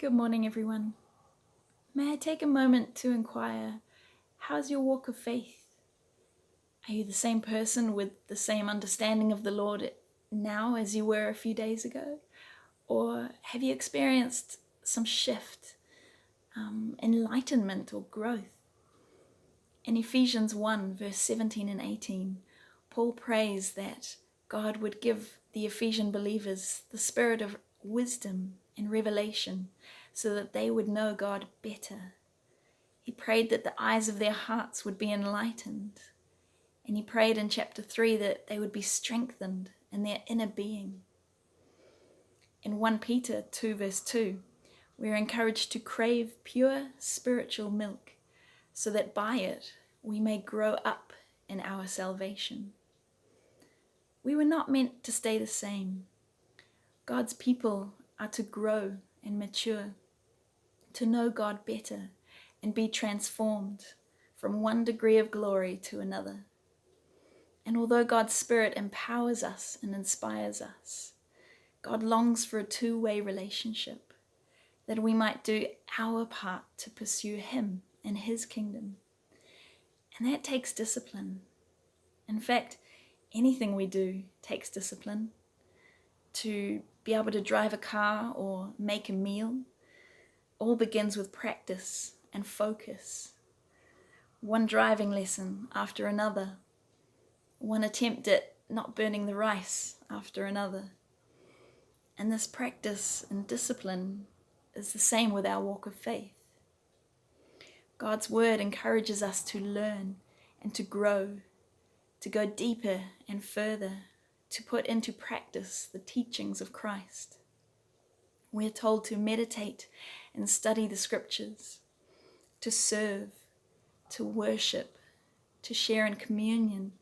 Good morning, everyone. May I take a moment to inquire, how's your walk of faith? Are you the same person with the same understanding of the Lord now as you were a few days ago? Or have you experienced some shift, enlightenment, or growth? In Ephesians 1, verse 17 and 18, Paul prays that God would give the Ephesian believers the spirit of wisdom and revelation so that they would know God better. He prayed that the eyes of their hearts would be enlightened. And he prayed in chapter 3 that they would be strengthened in their inner being. In 1 Peter 2 verse 2, we are encouraged to crave pure spiritual milk so that by it we may grow up in our salvation. We were not meant to stay the same. God's people are to grow and mature, to know God better and be transformed from one degree of glory to another. And although God's Spirit empowers us and inspires us, God longs for a two-way relationship, that we might do our part to pursue Him and His kingdom. And that takes discipline. In fact, anything we do takes discipline. To be able to drive a car or make a meal all begins with practice and focus. One driving lesson after another. One attempt at not burning the rice after another. And this practice and discipline is the same with our walk of faith. God's word encourages us to learn and to grow, to go deeper and further, to put into practice the teachings of Christ. We are told to meditate and study the scriptures, to serve, to worship, to share in communion,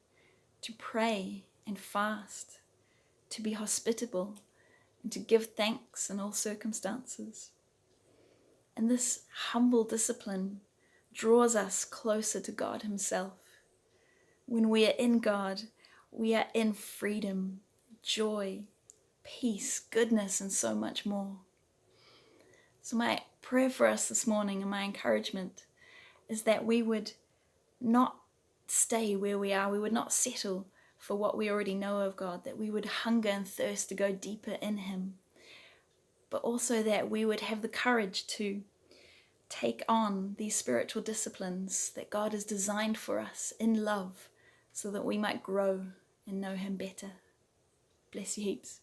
to pray and fast, to be hospitable, and to give thanks in all circumstances. And this humble discipline draws us closer to God Himself. When we are in God, we are in freedom, joy, peace, goodness, and so much more. So my prayer for us this morning and my encouragement is that we would not stay where we are. We would not settle for what we already know of God, that we would hunger and thirst to go deeper in Him, but also that we would have the courage to take on these spiritual disciplines that God has designed for us in love so that we might grow and know Him better. Bless you heaps.